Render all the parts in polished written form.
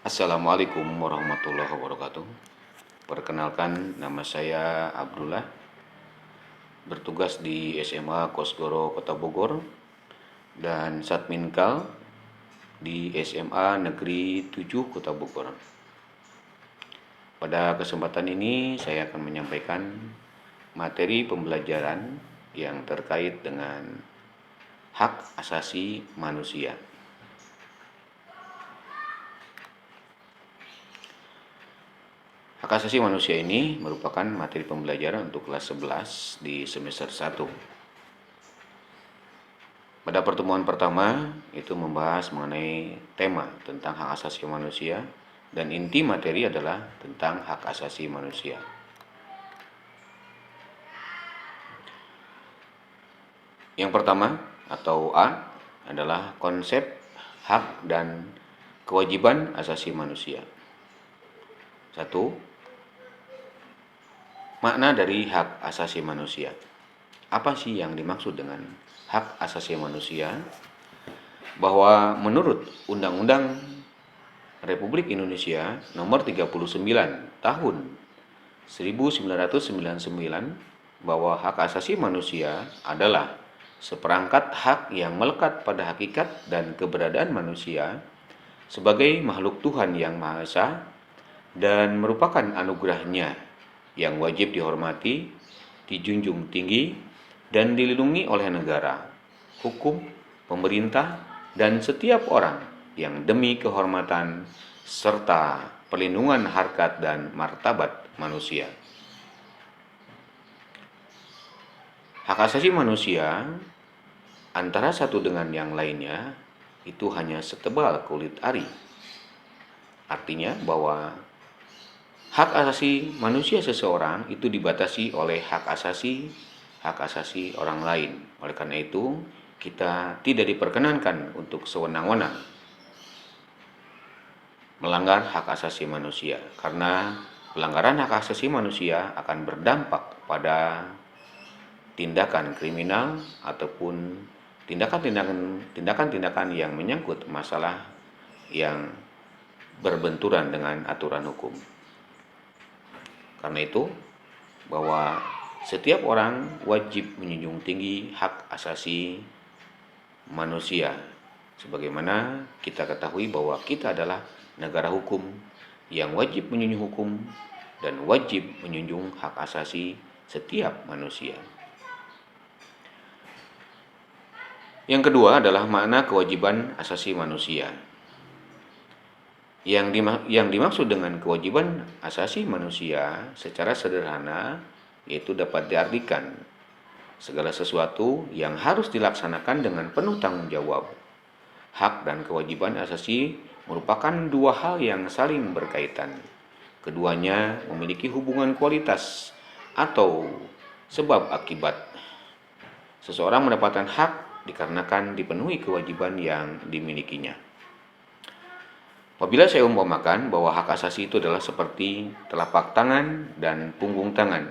Assalamualaikum warahmatullahi wabarakatuh. Perkenalkan, nama saya Abdullah, bertugas di SMA Kosgoro Kota Bogor dan Satminkal di SMA Negeri 7 Kota Bogor. Pada kesempatan ini saya akan menyampaikan materi pembelajaran yang terkait dengan hak asasi manusia. Hak asasi manusia ini merupakan materi pembelajaran untuk kelas 11 di semester 1. Pada pertemuan pertama itu membahas mengenai tema tentang hak asasi manusia dan inti materi adalah tentang hak asasi manusia. Yang pertama atau A adalah konsep hak dan kewajiban asasi manusia. 1. Makna dari hak asasi manusia. Apa sih yang dimaksud dengan hak asasi manusia? Bahwa menurut Undang-Undang Republik Indonesia Nomor 39 Tahun 1999 bahwa hak asasi manusia adalah seperangkat hak yang melekat pada hakikat dan keberadaan manusia sebagai makhluk Tuhan yang Maha Esa dan merupakan anugerahnya yang wajib dihormati, dijunjung tinggi, dan dilindungi oleh negara, hukum, pemerintah, dan setiap orang yang demi kehormatan serta perlindungan harkat dan martabat manusia. Hak asasi manusia antara satu dengan yang lainnya itu hanya setebal kulit ari. Artinya bahwa hak asasi manusia seseorang itu dibatasi oleh hak asasi orang lain. Oleh karena itu, kita tidak diperkenankan untuk sewenang-wenang melanggar hak asasi manusia, karena pelanggaran hak asasi manusia akan berdampak pada tindakan kriminal ataupun tindakan-tindakan yang menyangkut masalah yang berbenturan dengan aturan hukum. Karena itu, bahwa setiap orang wajib menjunjung tinggi hak asasi manusia. Sebagaimana kita ketahui bahwa kita adalah negara hukum yang wajib menjunjung hukum dan wajib menjunjung hak asasi setiap manusia. Yang kedua adalah makna kewajiban asasi manusia. Yang dimaksud dengan kewajiban asasi manusia secara sederhana yaitu dapat diartikan segala sesuatu yang harus dilaksanakan dengan penuh tanggung jawab. Hak dan kewajiban asasi merupakan dua hal yang saling berkaitan. Keduanya memiliki hubungan kualitas atau sebab akibat. Seseorang mendapatkan hak dikarenakan dipenuhi kewajiban yang dimilikinya. Apabila saya umpamakan bahwa hak asasi itu adalah seperti telapak tangan dan punggung tangan.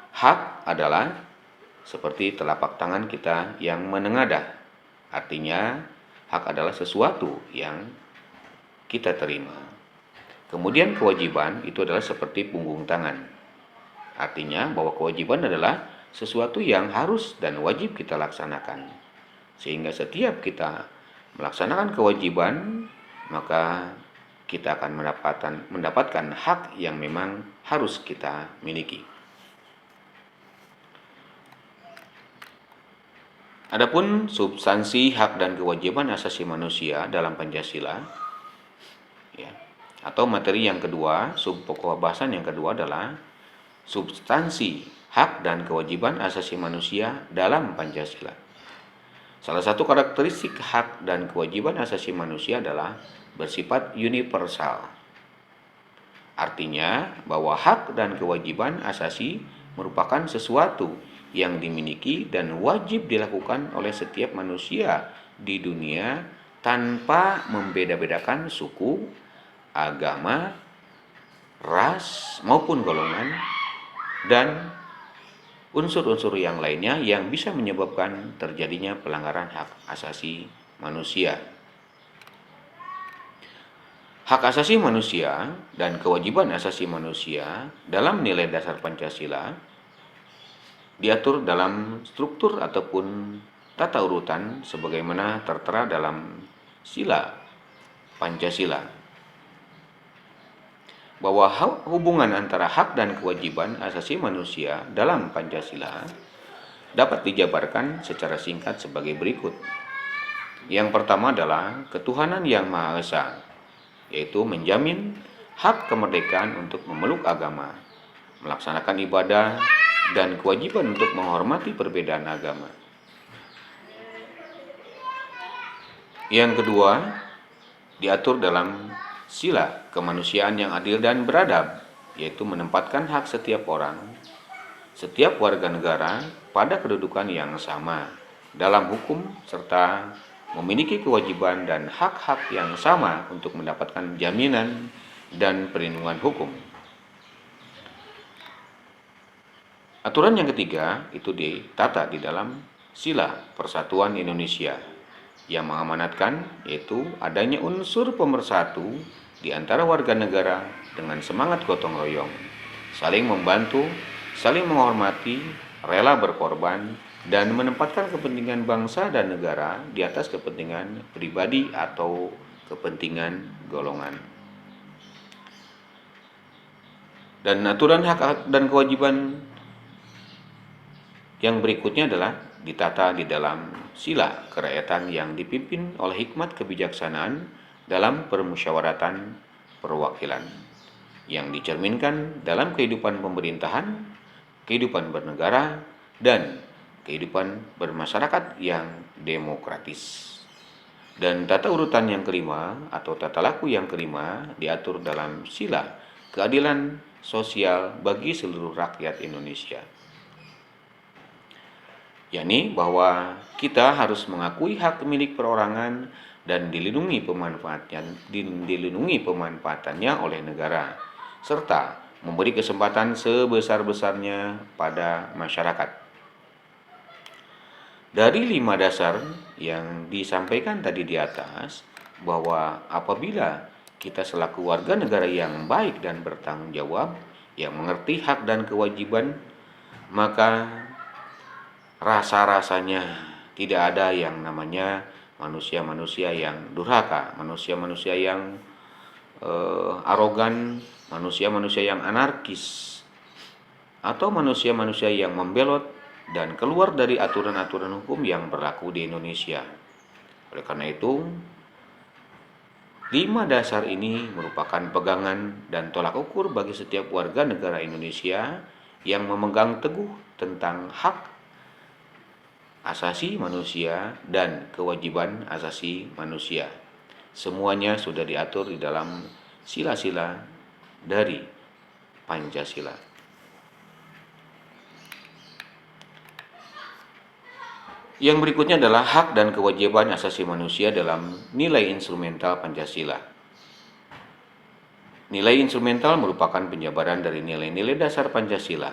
Hak adalah seperti telapak tangan kita yang menengadah. Artinya, hak adalah sesuatu yang kita terima. Kemudian kewajiban itu adalah seperti punggung tangan. Artinya bahwa kewajiban adalah sesuatu yang harus dan wajib kita laksanakan. Sehingga setiap kita melaksanakan kewajiban, maka kita akan mendapatkan hak yang memang harus kita miliki. Adapun substansi hak dan kewajiban asasi manusia dalam Pancasila, ya, atau materi yang kedua, subpokok bahasan yang kedua adalah substansi hak dan kewajiban asasi manusia dalam Pancasila. Salah satu karakteristik hak dan kewajiban asasi manusia adalah bersifat universal. Artinya bahwa hak dan kewajiban asasi merupakan sesuatu yang dimiliki dan wajib dilakukan oleh setiap manusia di dunia tanpa membeda-bedakan suku, agama, ras maupun golongan dan unsur-unsur yang lainnya yang bisa menyebabkan terjadinya pelanggaran hak asasi manusia. Hak asasi manusia dan kewajiban asasi manusia dalam nilai dasar Pancasila diatur dalam struktur ataupun tata urutan sebagaimana tertera dalam sila Pancasila, bahwa hubungan antara hak dan kewajiban asasi manusia dalam Pancasila dapat dijabarkan secara singkat sebagai berikut. Yang pertama adalah ketuhanan yang Maha Esa, yaitu menjamin hak kemerdekaan untuk memeluk agama, melaksanakan ibadah, dan kewajiban untuk menghormati perbedaan agama. Yang kedua, diatur dalam sila kemanusiaan yang adil dan beradab, yaitu menempatkan hak setiap orang, setiap warga negara pada kedudukan yang sama dalam hukum serta memiliki kewajiban dan hak-hak yang sama untuk mendapatkan jaminan dan perlindungan hukum. Aturan yang ketiga itu ditata di dalam sila Persatuan Indonesia yang mengamanatkan yaitu adanya unsur pemersatu di antara warga negara dengan semangat gotong royong, saling membantu, saling menghormati, rela berkorban, dan menempatkan kepentingan bangsa dan negara di atas kepentingan pribadi atau kepentingan golongan. Dan aturan hak dan kewajiban yang berikutnya adalah ditata di dalam sila kerakyatan yang dipimpin oleh hikmat kebijaksanaan dalam permusyawaratan perwakilan yang dicerminkan dalam kehidupan pemerintahan, kehidupan bernegara, dan kehidupan bermasyarakat yang demokratis. Dan tata urutan yang kelima atau tata laku yang kelima diatur dalam sila keadilan sosial bagi seluruh rakyat Indonesia, yakni bahwa kita harus mengakui hak milik perorangan dan dilindungi pemanfaatannya oleh negara, serta memberi kesempatan sebesar-besarnya pada masyarakat. Dari 5 dasar yang disampaikan tadi di atas, bahwa apabila kita selaku warga negara yang baik dan bertanggung jawab, yang mengerti hak dan kewajiban, maka rasa-rasanya tidak ada yang namanya manusia-manusia yang durhaka, manusia-manusia yang arogan, manusia-manusia yang anarkis, atau manusia-manusia yang membelot dan keluar dari aturan-aturan hukum yang berlaku di Indonesia. Oleh karena itu, 5 dasar ini merupakan pegangan dan tolak ukur bagi setiap warga negara Indonesia yang memegang teguh tentang hak asasi manusia dan kewajiban asasi manusia. Semuanya sudah diatur di dalam sila-sila dari Pancasila. Yang berikutnya adalah hak dan kewajiban asasi manusia dalam nilai instrumental Pancasila. Nilai instrumental merupakan penjabaran dari nilai-nilai dasar Pancasila.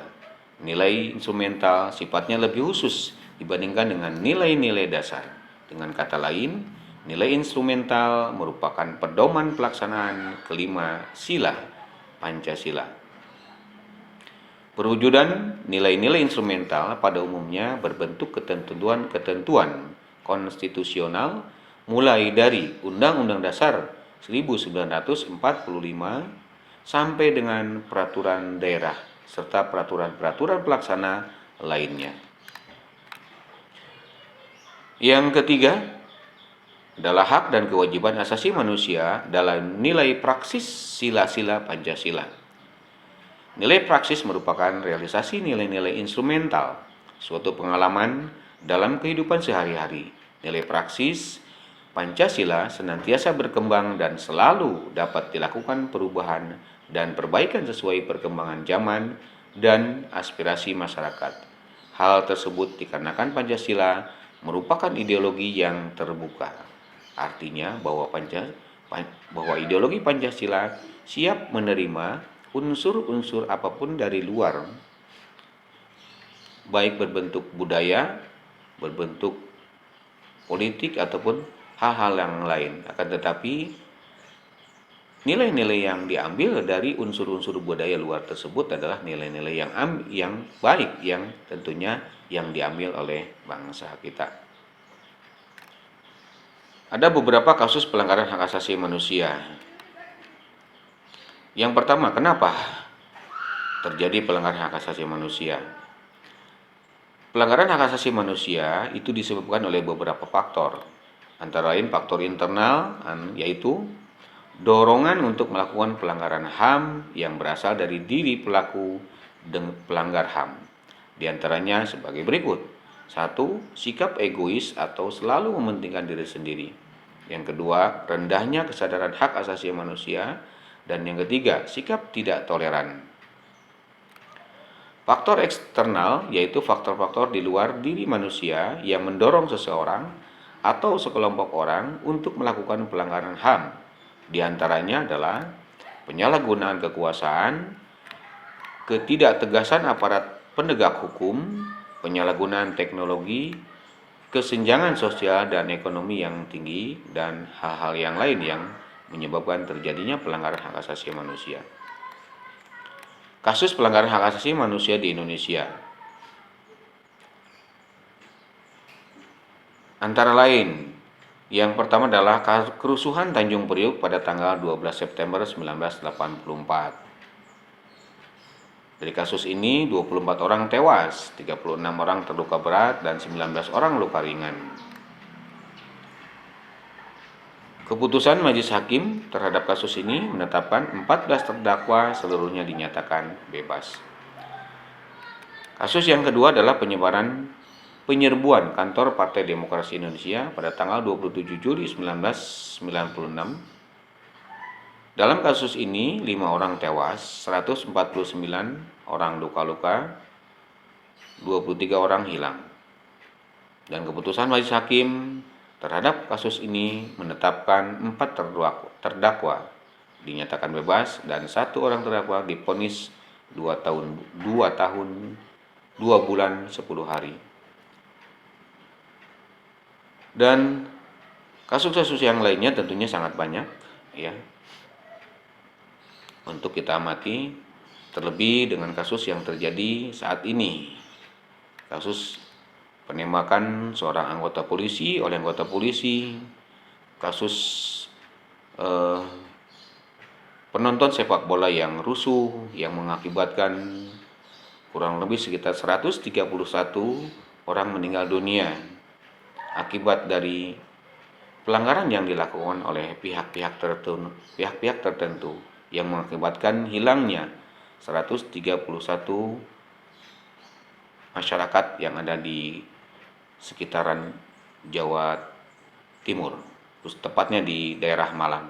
Nilai instrumental sifatnya lebih khusus dibandingkan dengan nilai-nilai dasar. Dengan kata lain, nilai instrumental merupakan pedoman pelaksanaan kelima sila Pancasila. Perwujudan nilai-nilai instrumental pada umumnya berbentuk ketentuan-ketentuan konstitusional mulai dari Undang-Undang Dasar 1945 sampai dengan peraturan daerah serta peraturan-peraturan pelaksana lainnya. Yang ketiga adalah hak dan kewajiban asasi manusia dalam nilai praksis sila-sila Pancasila. Nilai praksis merupakan realisasi nilai-nilai instrumental, suatu pengalaman dalam kehidupan sehari-hari. Nilai praksis Pancasila senantiasa berkembang dan selalu dapat dilakukan perubahan dan perbaikan sesuai perkembangan zaman dan aspirasi masyarakat. Hal tersebut dikarenakan Pancasila merupakan ideologi yang terbuka. Artinya bahwa ideologi Pancasila siap menerima unsur-unsur apapun dari luar, baik berbentuk budaya, berbentuk politik, ataupun hal-hal yang lain. Akan tetapi nilai-nilai yang diambil dari unsur-unsur budaya luar tersebut adalah nilai-nilai yang baik, yang tentunya yang diambil oleh bangsa kita. Ada beberapa kasus pelanggaran hak asasi manusia. Yang pertama, kenapa terjadi pelanggaran hak asasi manusia? Pelanggaran hak asasi manusia itu disebabkan oleh beberapa faktor. Antara lain faktor internal, yaitu dorongan untuk melakukan pelanggaran HAM yang berasal dari diri pelaku dan pelanggar HAM. Di antaranya sebagai berikut. 1. Sikap egois atau selalu mementingkan diri sendiri. Yang kedua, rendahnya kesadaran hak asasi manusia. Dan yang ketiga, sikap tidak toleran. Faktor eksternal yaitu faktor-faktor di luar diri manusia yang mendorong seseorang atau sekelompok orang untuk melakukan pelanggaran HAM. Di antaranya adalah penyalahgunaan kekuasaan, ketidaktegasan aparat penegak hukum, penyalahgunaan teknologi, kesenjangan sosial dan ekonomi yang tinggi, dan hal-hal yang lain yang menyebabkan terjadinya pelanggaran hak asasi manusia. Kasus pelanggaran hak asasi manusia di Indonesia antara lain, yang pertama adalah kerusuhan Tanjung Priuk pada tanggal 12 September 1984. Dari kasus ini 24 orang tewas, 36 orang terluka berat, dan 19 orang luka ringan. Keputusan Majelis Hakim terhadap kasus ini menetapkan 14 terdakwa seluruhnya dinyatakan bebas. Kasus yang kedua adalah penyerbuan kantor Partai Demokrasi Indonesia pada tanggal 27 Juli 1996. Dalam kasus ini 5 orang tewas, 149 orang luka-luka, 23 orang hilang. Dan keputusan Majelis Hakim terhadap kasus ini menetapkan 4 terdakwa dinyatakan bebas dan 1 orang terdakwa divonis 2 bulan 10 hari. Dan kasus-kasus yang lainnya tentunya sangat banyak ya untuk kita amati, terlebih dengan kasus yang terjadi saat ini. Kasus penembakan seorang anggota polisi oleh anggota polisi, kasus penonton sepak bola yang rusuh yang mengakibatkan kurang lebih sekitar 131 orang meninggal dunia akibat dari pelanggaran yang dilakukan oleh pihak-pihak tertentu yang mengakibatkan hilangnya 131 masyarakat yang ada di sekitaran Jawa Timur, tepatnya di daerah Malang.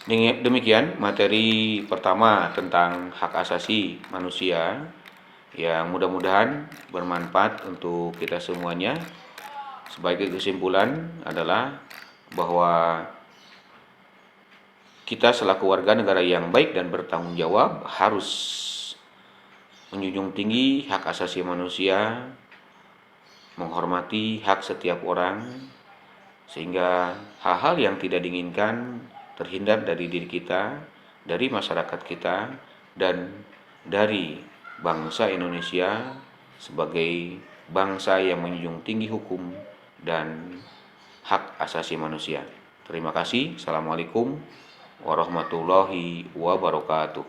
Demikian materi pertama tentang hak asasi manusia yang mudah-mudahan bermanfaat untuk kita semuanya. Sebagai kesimpulan adalah bahwa kita selaku warga negara yang baik dan bertanggung jawab harus menjunjung tinggi hak asasi manusia, menghormati hak setiap orang, sehingga hal-hal yang tidak diinginkan terhindar dari diri kita, dari masyarakat kita, dan dari bangsa Indonesia sebagai bangsa yang menjunjung tinggi hukum dan hak asasi manusia. Terima kasih. Assalamualaikum warahmatullahi wabarakatuh.